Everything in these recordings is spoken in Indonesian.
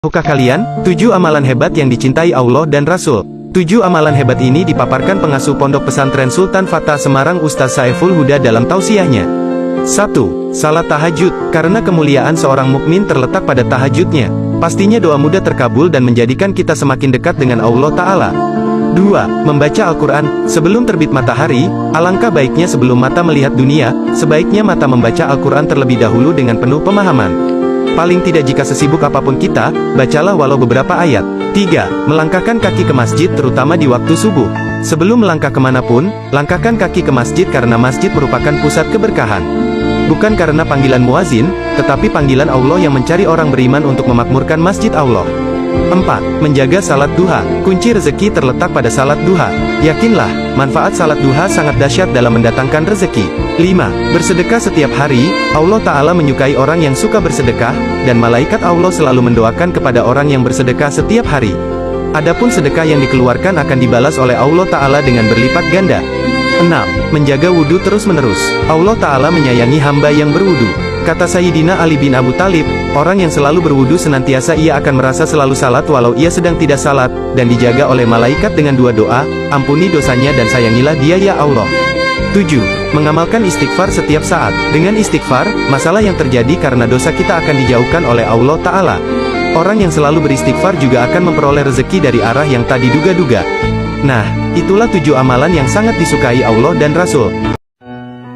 Tahukah kalian, 7 amalan hebat yang dicintai Allah dan Rasul? 7 amalan hebat ini dipaparkan pengasuh Pondok Pesantren Sultan Fatah Semarang Ustaz Saiful Huda dalam tausiahnya. 1. Salat tahajud. Karena kemuliaan seorang mukmin terletak pada tahajudnya. Pastinya doa mudah terkabul dan menjadikan kita semakin dekat dengan Allah Ta'ala. 2. Membaca Al-Quran. Sebelum terbit matahari, alangkah baiknya sebelum mata melihat dunia, sebaiknya mata membaca Al-Quran terlebih dahulu dengan penuh pemahaman. Paling tidak jika sesibuk apapun kita, bacalah walau beberapa ayat. 3. Melangkahkan kaki ke masjid terutama di waktu subuh. Sebelum melangkah kemanapun, langkahkan kaki ke masjid karena masjid merupakan pusat keberkahan. Bukan karena panggilan muazin, tetapi panggilan Allah yang mencari orang beriman untuk memakmurkan masjid Allah. 4. Menjaga salat duha. Kunci rezeki terletak pada salat duha. Yakinlah, manfaat salat duha sangat dahsyat dalam mendatangkan rezeki. 5. Bersedekah setiap hari. Allah Ta'ala menyukai orang yang suka bersedekah, dan malaikat Allah selalu mendoakan kepada orang yang bersedekah setiap hari. Adapun sedekah yang dikeluarkan akan dibalas oleh Allah Ta'ala dengan berlipat ganda. 6. Menjaga wudhu terus-menerus. Allah Ta'ala menyayangi hamba yang berwudhu. Kata Sayyidina Ali bin Abu Talib, orang yang selalu berwudu senantiasa ia akan merasa selalu salat walau ia sedang tidak salat, dan dijaga oleh malaikat dengan 2 doa, ampuni dosanya dan sayangilah dia ya Allah. 7. Mengamalkan istighfar setiap saat. Dengan istighfar, masalah yang terjadi karena dosa kita akan dijauhkan oleh Allah Ta'ala. Orang yang selalu beristighfar juga akan memperoleh rezeki dari arah yang tak diduga-duga. Nah, itulah 7 amalan yang sangat disukai Allah dan Rasul.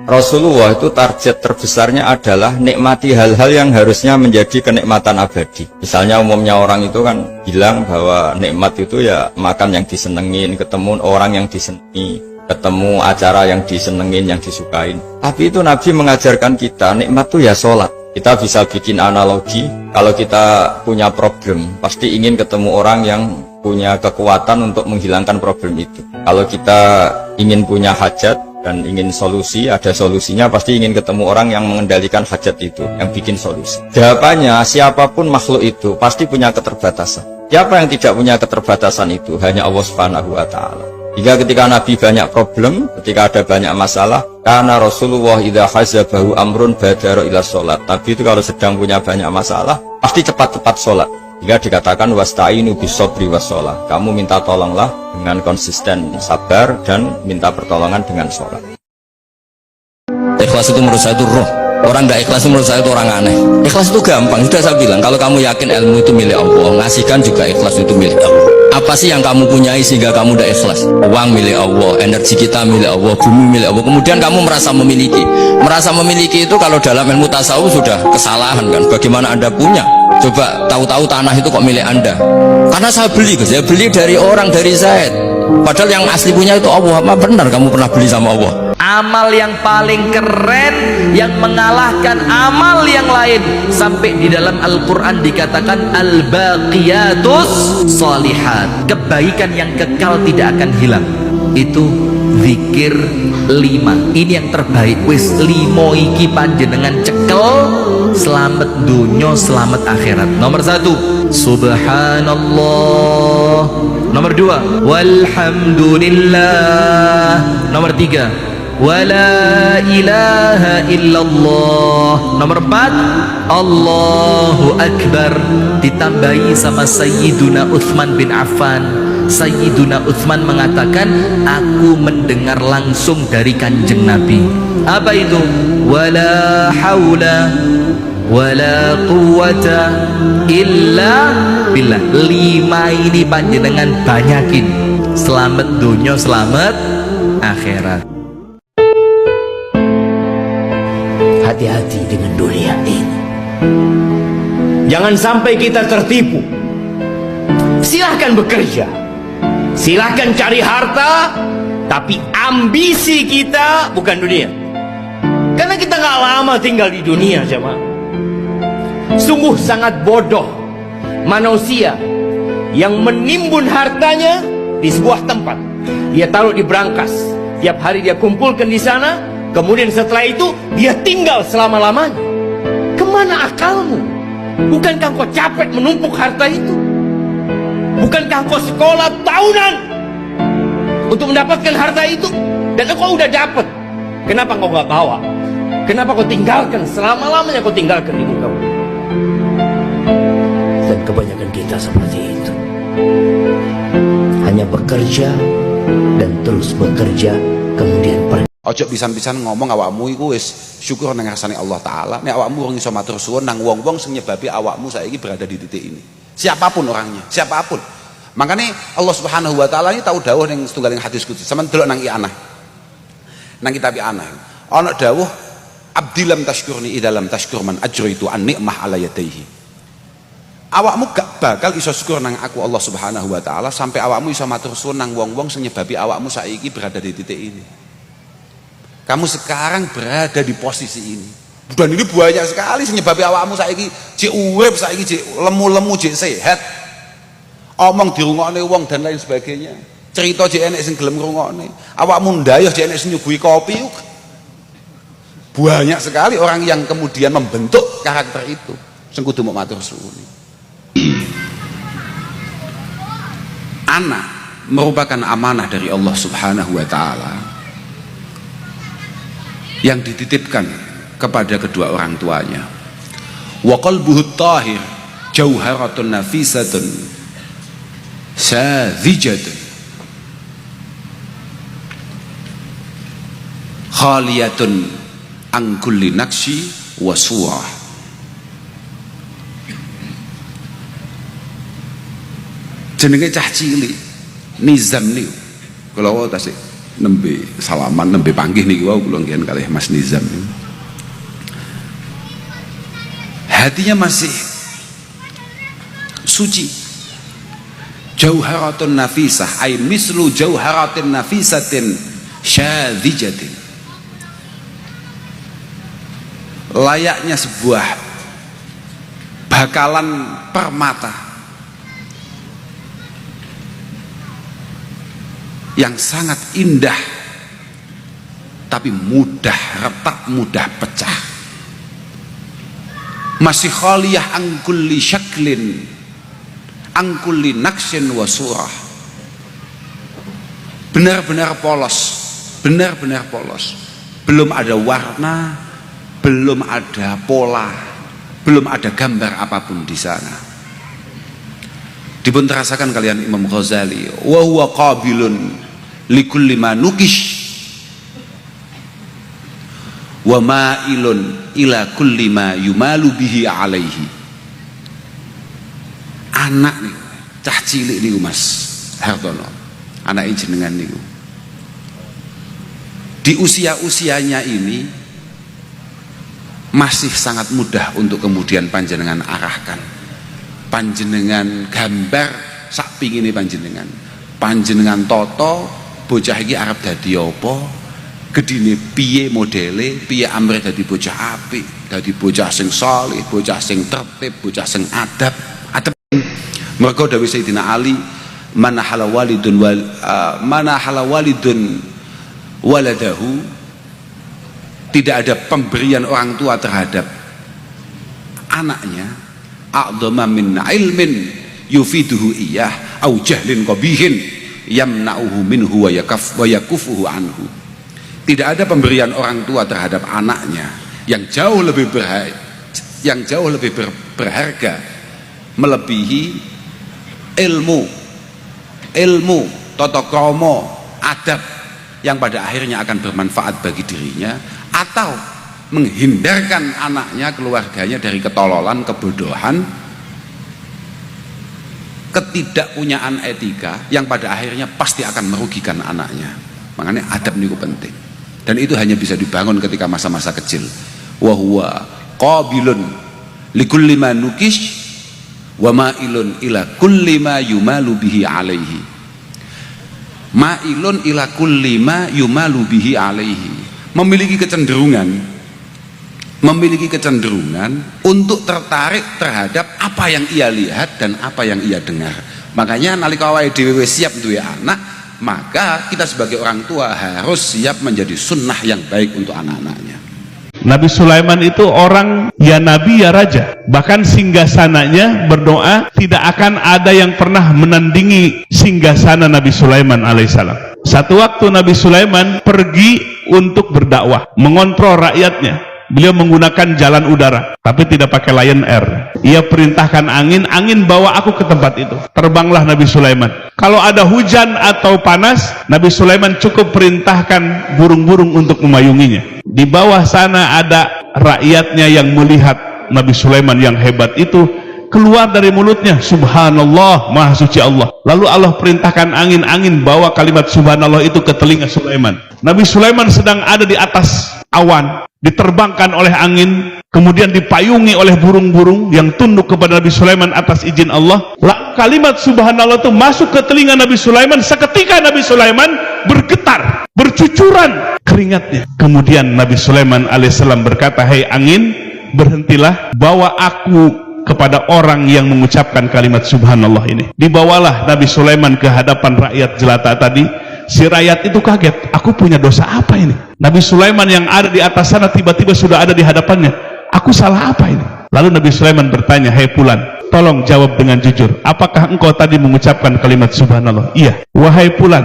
Rasulullah itu target terbesarnya adalah nikmati hal-hal yang harusnya menjadi kenikmatan abadi. Misalnya umumnya orang itu kan bilang bahwa nikmat itu ya makan yang disenengin, ketemu orang yang disenangi, ketemu acara yang disenengin, yang disukain. Tapi itu Nabi mengajarkan kita nikmat itu ya sholat. Kita bisa bikin analogi, kalau kita punya problem, pasti ingin ketemu orang yang punya kekuatan untuk menghilangkan problem itu. Kalau kita ingin punya hajat dan ingin solusi, ada solusinya, pasti ingin ketemu orang yang mengendalikan hajat itu, yang bikin solusi. Jawabannya, siapapun makhluk itu pasti punya keterbatasan. Siapa yang tidak punya keterbatasan itu? Hanya Allah Subhanahu wa Ta'ala. Hingga ketika Nabi banyak problem, ketika ada banyak masalah, karena Rasulullah idza hazabahu amrun badara ila sholat. Nabi itu kalau sedang punya banyak masalah, pasti cepat-cepat sholat. Hingga dikatakan wasta'inu bisobri wassalah. Kamu minta tolonglah dengan konsisten sabar dan minta pertolongan dengan sholat. Ikhlas itu menurut saya itu roh. Orang tidak ikhlas menurut saya itu orang aneh. Ikhlas itu gampang, sudah saya bilang. Kalau kamu yakin ilmu itu milik Allah, ngasihkan juga ikhlas itu milik Allah. Apa sih yang kamu punyai sehingga kamu tidak ikhlas? Uang milik Allah, energi kita milik Allah, bumi milik Allah. Kemudian kamu merasa memiliki. Merasa memiliki itu kalau dalam ilmu tasawuf sudah kesalahan kan. Bagaimana Anda punya? Coba tahu-tahu tanah itu kok milik Anda? Karena saya beli, saya beli dari orang, dari Zaid. Padahal yang asli punya itu Allah. Apa benar kamu pernah beli sama Allah? Amal yang paling keren yang mengalahkan amal yang lain, sampai di dalam Al-Quran dikatakan al-baqiyatus shalihat, kebaikan yang kekal tidak akan hilang. Itu zikir 5. Ini yang terbaik. Wis 5 iki panjenengan cekel, selamat dunya selamat akhirat. Nomor 1 subhanallah. Nomor 2 walhamdulillah. Nomor 3 wala ilaha illallah. Nomor 4 Allahu Akbar, ditambahi sama Sayyiduna Utsman bin Affan. Sayyiduna Utsman mengatakan, aku mendengar langsung dari kanjeng Nabi. Apa itu? Wala haula wala quwata illa billah. 5 ini panjenengan banyakin, selamat dunia selamat akhirat. Hati-hati dengan dunia ini. Jangan sampai kita tertipu. Silahkan bekerja, silahkan cari harta, tapi ambisi kita bukan dunia. Karena kita nggak lama tinggal di dunia, jemaah. Sungguh sangat bodoh manusia yang menimbun hartanya di sebuah tempat. Dia taruh di brankas, tiap hari dia kumpulkan di sana. Kemudian setelah itu dia tinggal selama-lamanya. Kemana akalmu? Bukankah kau capek menumpuk harta itu? Bukankah kau sekolah tahunan untuk mendapatkan harta itu? Dan kau udah dapat. Kenapa kau nggak bawa? Kenapa kau tinggalkan selama-lamanya? Kau tinggalkan ibu kamu. kebanyakan kita seperti itu. Hanya bekerja dan terus bekerja, kemudian pergi. Ojo pisan-pisan ngomong awakmu iku wis syukur nang ngarsane Allah Ta'ala. Nek awakmu ora iso matur suwun nang wong-wong sing nyebabi awakmu saiki berada di titik ini. Siapapun orangnya, siapapun. Makanya Allah Subhanahu wa Ta'ala ini tahu dawuh ning setunggaling hadis qudsi. Sampeyan delok nang I'anah. Nang kitab I'anah. Ana dawuh abdilam tashkurni idalam tashkur man ajraitu an ni'mah ala yadayhi. Awakmu gak bakal iso syukur nang aku Allah Subhanahu wa Ta'ala sampai awakmu iso matur suwun nang wong-wong sing nyebabi awakmu saiki berada di titik ini. Kamu sekarang berada di posisi ini. Dan ini banyak sekali nyebabi awakmu saiki jek urip, saiki jek lemu-lemu, jek sehat. Omong dirungokne wong dan lain sebagainya. Cerita jek enek sing gelem ngrungokne. Awakmu ndayoh jek enek sing nyuguhi kopi. Banyak sekali orang yang kemudian membentuk karakter itu. Sing kudu mok matur suwun. Anak merupakan amanah dari Allah Subhanahu wa Ta'ala yang dititipkan kepada kedua orang tuanya. Wa qalbuhu tahir jauharatun nafisatun sadzijatun khaliyatun an kulli naqsi wa surah. Jenenge cah cilik Nizam niku kula tasik nembe salaman nembe panggih niki wau kula nggih kalih Mas Nizam. Hatinya masih suci. Jauharatun nafisah ay mislu jauharatin nafisatin syadhijatin. Layaknya sebuah bakalan permata yang sangat indah tapi mudah retak, mudah pecah. Masih khaliyah an kulli syaklin an kulli naqsin wa surah. Benar-benar polos, benar-benar polos. Belum ada warna, belum ada pola, belum ada gambar apapun di sana. Dipun terasakan kalian Imam Ghazali, wa huwa qabilun likulli ma nukish wa ma'ilun ila kulli ma yumalu bihi alaihi. Anak nih cah cilik niku Mas Hartono, anak jenengan niku di usia-usianya ini masih sangat mudah untuk kemudian panjenengan arahkan, panjenengan gambar sak pingine panjenengan toto bocah iki arep dadi apa, gedine piye modele, piye amrih dadi bocah apik, dadi bocah sing saleh, bocah sing tertib, bocah sing adab. Mergo dawuh Sayyidina Ali, mana halawalidun waladahu, tidak ada pemberian orang tua terhadap anaknya a'dhama min ilmin yufiduhu iyah au jahlin qabihin yamna'uhu minhu wa yakufuhu anhu. Tidak ada pemberian orang tua terhadap anaknya yang jauh lebih berharga melebihi ilmu tata krama adab yang pada akhirnya akan bermanfaat bagi dirinya, atau menghindarkan anaknya, keluarganya dari ketololan, kebodohan, ketidakpunyaan etika yang pada akhirnya pasti akan merugikan anaknya. Makanya adab niku penting, dan itu hanya bisa dibangun ketika masa-masa kecil. Wa huwa qabilun likulli ma nukish wa ma'ilun ila kulli ma yumalu bihi alaihi. Ma'ilun ila kulli ma yumalu bihi alaihi, memiliki kecenderungan untuk tertarik terhadap apa yang ia lihat dan apa yang ia dengar. Makanya nalika awake dhewe siap duwe anak, maka kita sebagai orang tua harus siap menjadi sunnah yang baik untuk anak-anaknya. Nabi Sulaiman itu orang ya nabi ya raja, bahkan singgasananya berdoa tidak akan ada yang pernah menandingi singgasana Nabi Sulaiman alaihissalam. Satu waktu Nabi Sulaiman pergi untuk berdakwah, mengontrol rakyatnya. Beliau menggunakan jalan udara, tapi tidak pakai Lion Air. Ia perintahkan angin, angin bawa aku ke tempat itu. Terbanglah Nabi Sulaiman. Kalau ada hujan atau panas, Nabi Sulaiman cukup perintahkan burung-burung untuk memayunginya. Di bawah sana ada rakyatnya yang melihat Nabi Sulaiman yang hebat itu. Keluar dari mulutnya, subhanallah, maha suci Allah. Lalu Allah perintahkan angin, angin bawa kalimat subhanallah itu ke telinga Sulaiman. Nabi Sulaiman sedang ada di atas awan, diterbangkan oleh angin, kemudian dipayungi oleh burung-burung yang tunduk kepada Nabi Sulaiman atas izin Allah. Kalimat subhanallah itu masuk ke telinga Nabi Sulaiman. Seketika Nabi Sulaiman bergetar, bercucuran keringatnya. Kemudian Nabi Sulaiman alaihissalam berkata, "Hai angin, berhentilah, bawa aku kepada orang yang mengucapkan kalimat subhanallah ini." Dibawalah Nabi Sulaiman ke hadapan rakyat jelata tadi. Si rakyat itu kaget, aku punya dosa apa ini? Nabi Sulaiman yang ada di atas sana tiba-tiba sudah ada di hadapannya. Aku salah apa ini? Lalu Nabi Sulaiman bertanya, "Hai Fulan, tolong jawab dengan jujur, apakah engkau tadi mengucapkan kalimat subhanallah?" "Iya." "Wahai Fulan,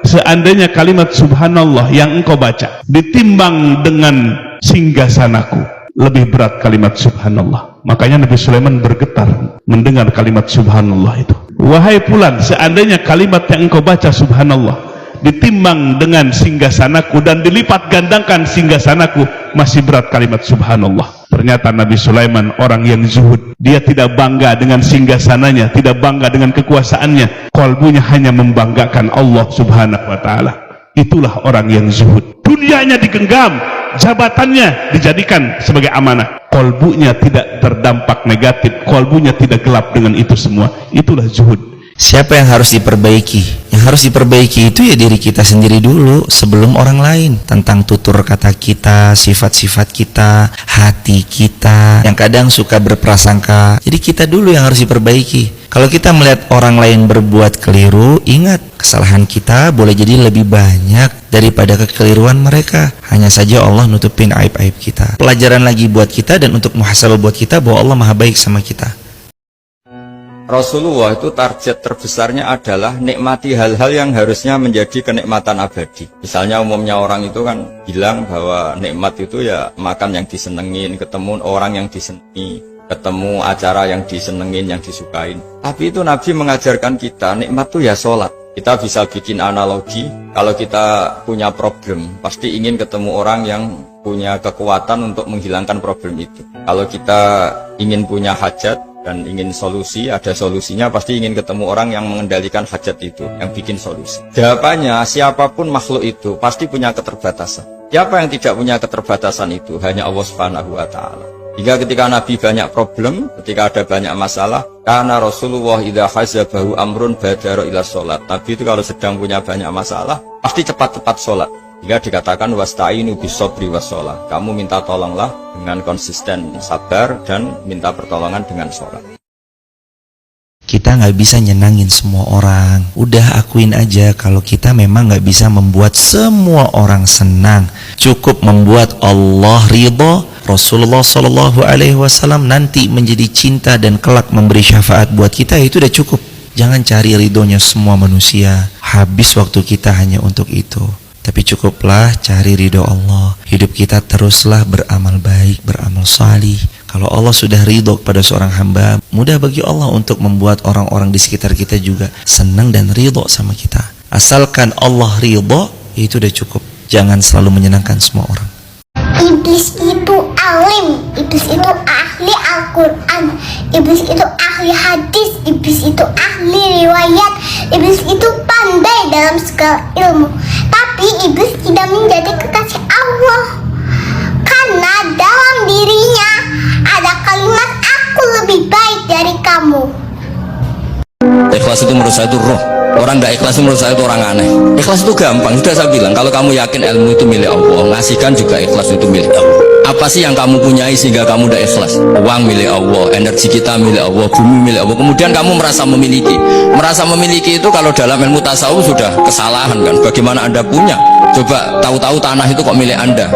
seandainya kalimat subhanallah yang engkau baca ditimbang dengan singgasanaku, lebih berat kalimat subhanallah." Makanya Nabi Sulaiman bergetar mendengar kalimat subhanallah itu. "Wahai Fulan, seandainya kalimat yang engkau baca subhanallah ditimbang dengan singgasanaku dan dilipat gandakan singgasanaku, masih berat kalimat subhanallah." Ternyata Nabi Sulaiman orang yang zuhud. Dia tidak bangga dengan singgasananya, tidak bangga dengan kekuasaannya. Qalbunya hanya membanggakan Allah subhanahu wa ta'ala. Itulah orang yang zuhud. Dunianya digenggam, jabatannya dijadikan sebagai amanah. Qalbunya tidak terdampak negatif, qalbunya tidak gelap dengan itu semua. Itulah zuhud. Siapa yang harus diperbaiki? Yang harus diperbaiki itu ya diri kita sendiri dulu sebelum orang lain. Tentang tutur kata kita, sifat-sifat kita, hati kita yang kadang suka berprasangka. Jadi kita dulu yang harus diperbaiki. Kalau kita melihat orang lain berbuat keliru, ingat kesalahan kita boleh jadi lebih banyak daripada kekeliruan mereka. Hanya saja Allah nutupin aib-aib kita. Pelajaran lagi buat kita dan untuk muhasabah buat kita bahwa Allah maha baik sama kita. Rasulullah itu target terbesarnya adalah nikmati hal-hal yang harusnya menjadi kenikmatan abadi. Misalnya umumnya orang itu kan bilang bahwa nikmat itu ya makan yang disenengin, ketemu orang yang disenangi, ketemu acara yang disenengin, yang disukain. Tapi itu Nabi mengajarkan kita nikmat itu ya sholat. Kita bisa bikin analogi, kalau kita punya problem, pasti ingin ketemu orang yang punya kekuatan untuk menghilangkan problem itu. Kalau kita ingin punya hajat dan ingin solusi, ada solusinya, pasti ingin ketemu orang yang mengendalikan hajat itu, yang bikin solusi. Jawabannya, siapapun makhluk itu pasti punya keterbatasan. Siapa yang tidak punya keterbatasan itu? Hanya Allah Subhanahu wa ta'ala. Hingga ketika Nabi banyak problem, ketika ada banyak masalah, karena Rasulullah idza hazabahu amrun badara ila sholat. Nabi itu kalau sedang punya banyak masalah, pasti cepat-cepat sholat. Hingga dikatakan wasta'inu bisobri wassalah. Kamu minta tolonglah dengan konsisten sabar dan minta pertolongan dengan sholat. Kita nggak bisa nyenangin semua orang. Udah akuin aja kalau kita memang nggak bisa membuat semua orang senang. Cukup membuat Allah ridho, Rasulullah Shallallahu Alaihi Wasallam nanti menjadi cinta dan kelak memberi syafaat buat kita, itu udah cukup. Jangan cari ridhonya semua manusia. Habis waktu kita hanya untuk itu. Tapi cukuplah cari ridho Allah. Hidup kita teruslah beramal baik, beramal salih. Kalau Allah sudah ridho kepada seorang hamba, mudah bagi Allah untuk membuat orang-orang di sekitar kita juga senang dan ridho sama kita. Asalkan Allah ridho, itu udah cukup. Jangan selalu menyenangkan semua orang. Iblis itu alim, iblis itu ahli Al-Quran, iblis itu ahli hadis, iblis itu ahli riwayat, iblis itu pandai dalam segala ilmu. Tapi iblis tidak menjadi kekasih Allah karena dalam dirinya ada kalimat aku lebih baik dari kamu. Ikhlas itu menurut saya itu roh. Orang tidak ikhlas itu menurut saya itu orang aneh. Ikhlas itu gampang, sudah saya bilang. Kalau kamu yakin ilmu itu milik Allah, ngasihkan juga ikhlas itu milik Allah. Apa sih yang kamu punyai sehingga kamu tidak ikhlas? Uang milik Allah, energi kita milik Allah, bumi milik Allah. Kemudian kamu merasa memiliki. Merasa memiliki itu kalau dalam ilmu tasawuf sudah kesalahan kan. Bagaimana Anda punya? Coba tahu-tahu tanah itu kok milik Anda?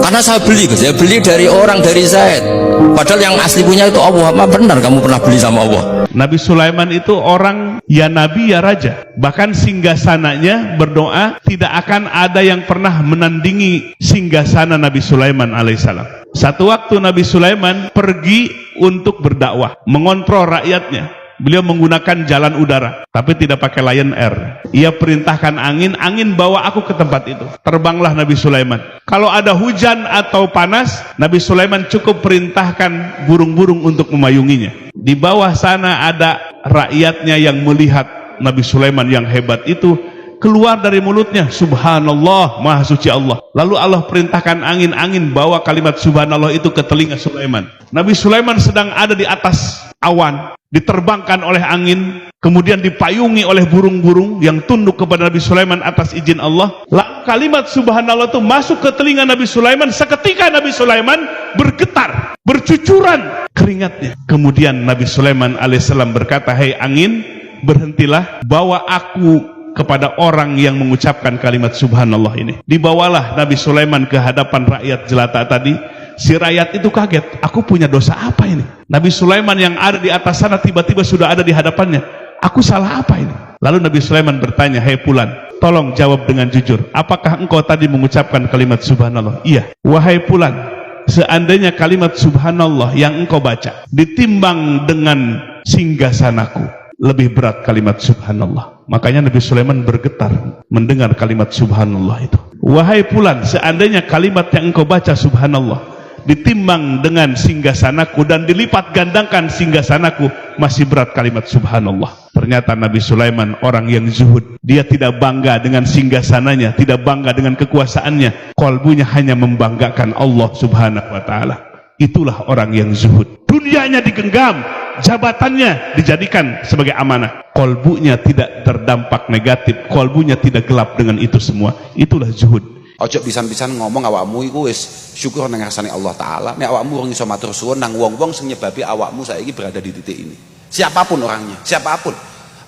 Karena saya beli, saya beli dari orang, dari Zaid. Padahal yang asli punya itu Allah. Apa benar kamu pernah beli sama Allah? Nabi Sulaiman itu orang ya nabi ya raja. Bahkan singgasananya berdoa tidak akan ada yang pernah menandingi singgasana Nabi Sulaiman alaihissalam. Satu waktu Nabi Sulaiman pergi untuk berdakwah, mengontrol rakyatnya. Beliau menggunakan jalan udara, tapi tidak pakai Lion Air. Ia perintahkan angin, angin bawa aku ke tempat itu. Terbanglah Nabi Sulaiman. Kalau ada hujan atau panas, Nabi Sulaiman cukup perintahkan burung-burung untuk memayunginya. Di bawah sana ada rakyatnya yang melihat Nabi Sulaiman yang hebat itu. Keluar dari mulutnya, subhanallah, maha suci Allah. Lalu Allah perintahkan angin, angin bawa kalimat subhanallah itu ke telinga Sulaiman. Nabi Sulaiman sedang ada di atas awan, diterbangkan oleh angin, kemudian dipayungi oleh burung-burung yang tunduk kepada Nabi Sulaiman atas izin Allah. Lalu kalimat subhanallah itu masuk ke telinga Nabi Sulaiman. Seketika Nabi Sulaiman bergetar, bercucuran keringatnya. Kemudian Nabi Sulaiman alaihissalam berkata, "Hei angin, berhentilah, bawa aku kepada orang yang mengucapkan kalimat subhanallah ini." Dibawalah Nabi Sulaiman ke hadapan rakyat jelata tadi. Si rakyat itu kaget, aku punya dosa apa ini? Nabi Sulaiman yang ada di atas sana tiba-tiba sudah ada di hadapannya. Aku salah apa ini? Lalu Nabi Sulaiman bertanya, "Hei Fulan, tolong jawab dengan jujur. Apakah engkau tadi mengucapkan kalimat subhanallah?" "Iya." "Wahai Fulan, seandainya kalimat subhanallah yang engkau baca ditimbang dengan singgasanaku, lebih berat kalimat subhanallah." Makanya Nabi Sulaiman bergetar mendengar kalimat subhanallah itu. "Wahai Fulan, seandainya kalimat yang engkau baca subhanallah ditimbang dengan singgasanaku dan dilipat gandakan singgasanaku, masih berat kalimat subhanallah." Ternyata Nabi Sulaiman orang yang zuhud. Dia tidak bangga dengan singgasananya, tidak bangga dengan kekuasaannya. Qalbunya hanya membanggakan Allah subhanahu wa ta'ala. Itulah orang yang zuhud. Dunianya digenggam, jabatannya dijadikan sebagai amanah. Qalbunya tidak terdampak negatif, qalbunya tidak gelap dengan itu semua. Itulah zuhud. Ojo pisan-pisan ngomong awakmu iku wis syukur nang ngarsane Allah taala. Nek awakmu ora iso matur suwun nang wong-wong sing nyebabi awakmu saiki berada di titik ini. Siapapun orangnya, siapapun.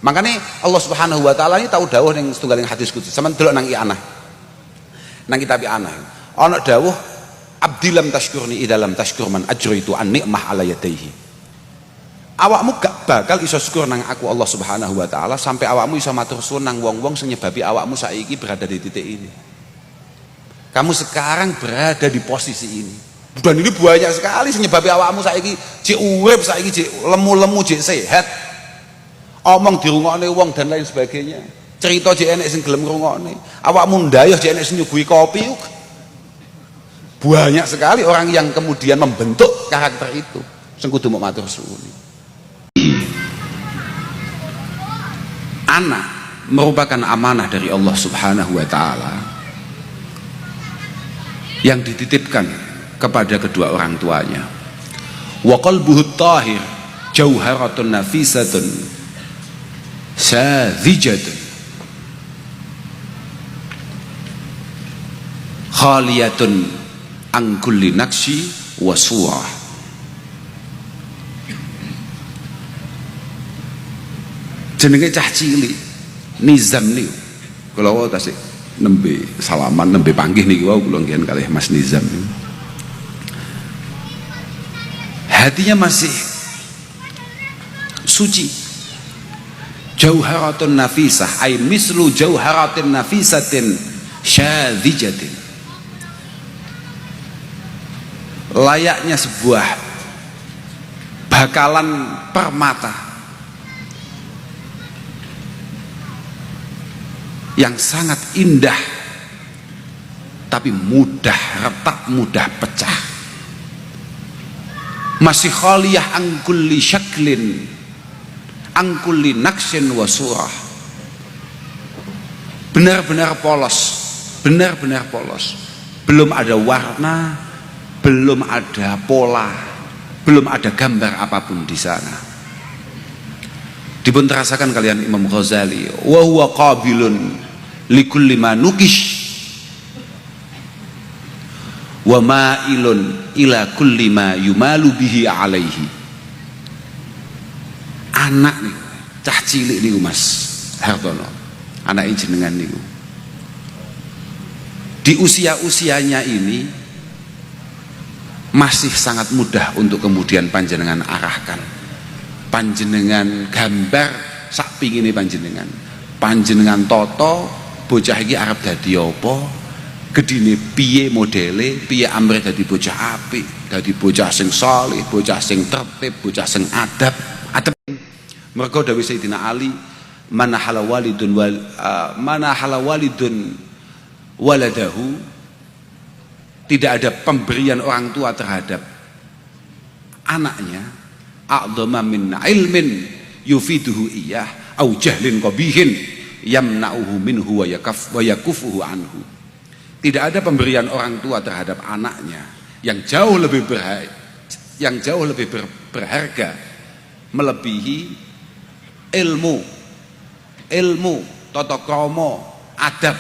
Makanya Allah Subhanahu wa taala ini tahu dawuh ning setunggaling hadis qudsi. Sampeyan delok nang I'anah. Nang kitab I'anah. Ana dawuh, "Abdilam tashkurni idalam tashkur man ajraitu an ni'mah ala yadayhi." Awakmu gak bakal iso syukur nang aku Allah Subhanahu wa taala sampai awakmu iso matur suwun nang wong-wong sing nyebabi awakmu saiki berada di titik ini. Kamu sekarang berada di posisi ini. Dan ini banyak sekali sing nyebabi awakmu saiki jek urip, saiki jek lemu-lemu, jek sehat. Omong dirungokne wong dan lain sebagainya. Cerita jek enek sing gelem ngrungokne. Awakmu ndayoh jek enek sing nyuguhi kopi. Banyak sekali orang yang kemudian membentuk karakter itu. Sing kudu mau matur suwun. Anak merupakan amanah dari Allah Subhanahu wa taala yang dititipkan kepada kedua orang tuanya. Wa qalbuhu tahir jauharatun nafisatun sadhijatun khaliyatun an kulli naqsi wa surah. Jenenge cah cilik Nizam niku. Kula wau tasik nembe salaman, nembe panggih niki wau kula nggih kalih Mas Nizam niku. Hatinya masih suci. Jauharatun nafisah ay mislu jauharatin nafisatin syadhijatin. Layaknya sebuah bakalan permata yang sangat indah tapi mudah retak, mudah pecah. Masih khaliyah an kulli syaklin an kulli naqsin wa surah. Benar-benar polos, benar-benar polos. Belum ada warna, belum ada pola, belum ada gambar apapun di sana. Dipun terasakan kalian Imam Ghazali, wa huwa qabilun likulli ma nukish wa ma'ilun ila kulli ma yumalu bihi alaihi. Anak nih, cah cilik niku Mas Hartono, anak jenengan niku, di usia-usianya ini masih sangat mudah untuk kemudian panjenengan arahkan panjenengan gambar sak pingine panjenengan toto bocah iki arep dadi apa, gedine piye modele, piye amrih dadi bocah apik, dadi bocah sing saleh, bocah sing tertib, bocah sing adab. Mergo dawuh Sayyidina Ali, mana halawalidun waladahu, tidak ada pemberian orang tua terhadap anaknya a'dhama min ilmin yufiduhu iyah au jahlin qabihin yamna'uhu minhu wa yakufuhu anhu. Tidak ada pemberian orang tua terhadap anaknya yang jauh lebih berharga melebihi ilmu tata krama, adab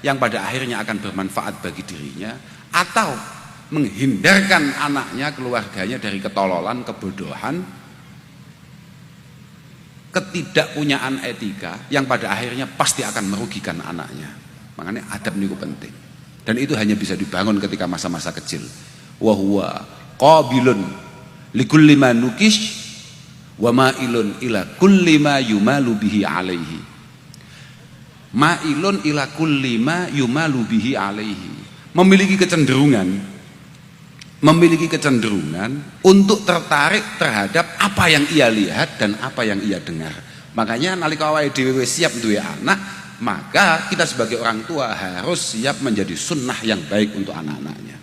yang pada akhirnya akan bermanfaat bagi dirinya, atau menghindarkan anaknya, keluarganya dari ketololan, kebodohan, ketidakpunyaan etika yang pada akhirnya pasti akan merugikan anaknya. Makanya adab niku penting, dan itu hanya bisa dibangun ketika masa-masa kecil. Wa huwa qabilun likulli ma nukish wa ma'ilun ila kulli ma yumalu bihi alaihi. Ma'ilun ila kulli ma yumalu bihi alaihi, memiliki kecenderungan untuk tertarik terhadap apa yang ia lihat dan apa yang ia dengar. Makanya nalika awake dhewe siap duwe anak, maka kita sebagai orang tua harus siap menjadi sunnah yang baik untuk anak-anaknya.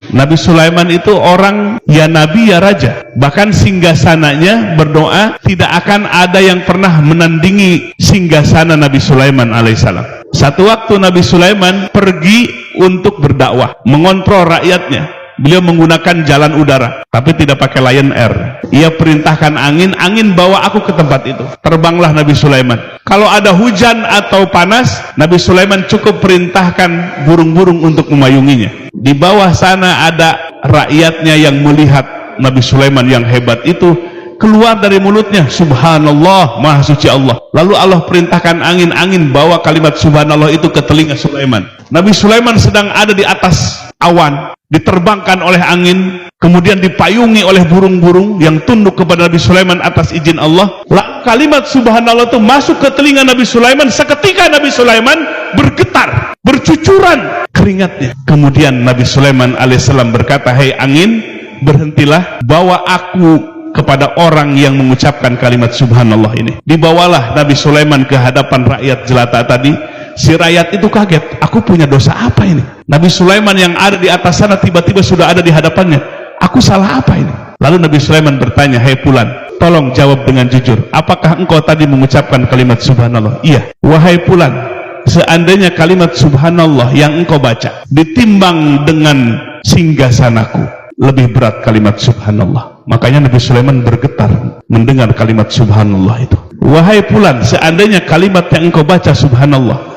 Nabi Sulaiman itu orang ya nabi ya raja, bahkan singgasananya berdoa tidak akan ada yang pernah menandingi singgasana Nabi Sulaiman alaihissalam. Satu waktu Nabi Sulaiman pergi untuk berdakwah, mengontrol rakyatnya. Beliau menggunakan jalan udara, tapi tidak pakai Lion Air. Ia perintahkan angin bawa aku ke tempat itu. Terbanglah Nabi Sulaiman. Kalau ada hujan atau panas, Nabi Sulaiman cukup perintahkan burung-burung untuk memayunginya. Di bawah sana ada rakyatnya yang melihat Nabi Sulaiman yang hebat itu, keluar dari mulutnya subhanallah, maha suci Allah. Lalu Allah perintahkan angin bawa kalimat subhanallah itu ke telinga Sulaiman. Nabi Sulaiman sedang ada di atas awan, diterbangkan oleh angin, kemudian dipayungi oleh burung-burung yang tunduk kepada Nabi Sulaiman atas izin Allah. Kalimat subhanallah itu masuk ke telinga Nabi Sulaiman. Seketika Nabi Sulaiman bergetar, bercucuran keringatnya. Kemudian Nabi Sulaiman alaihissalam berkata, "Hei angin, berhentilah, bawa aku kepada orang yang mengucapkan kalimat subhanallah ini." Dibawalah Nabi Sulaiman ke hadapan rakyat jelata tadi. Si rakyat itu kaget, aku punya dosa apa ini? Nabi Sulaiman yang ada di atas sana tiba-tiba sudah ada di hadapannya. Aku salah apa ini? Lalu Nabi Sulaiman bertanya, "Hei Fulan, tolong jawab dengan jujur, apakah engkau tadi mengucapkan kalimat subhanallah?" "Iya." "Wahai Fulan, seandainya kalimat subhanallah yang engkau baca ditimbang dengan singgasanaku, lebih berat kalimat subhanallah." Makanya Nabi Sulaiman bergetar mendengar kalimat subhanallah itu. "Wahai Fulan, seandainya kalimat yang engkau baca subhanallah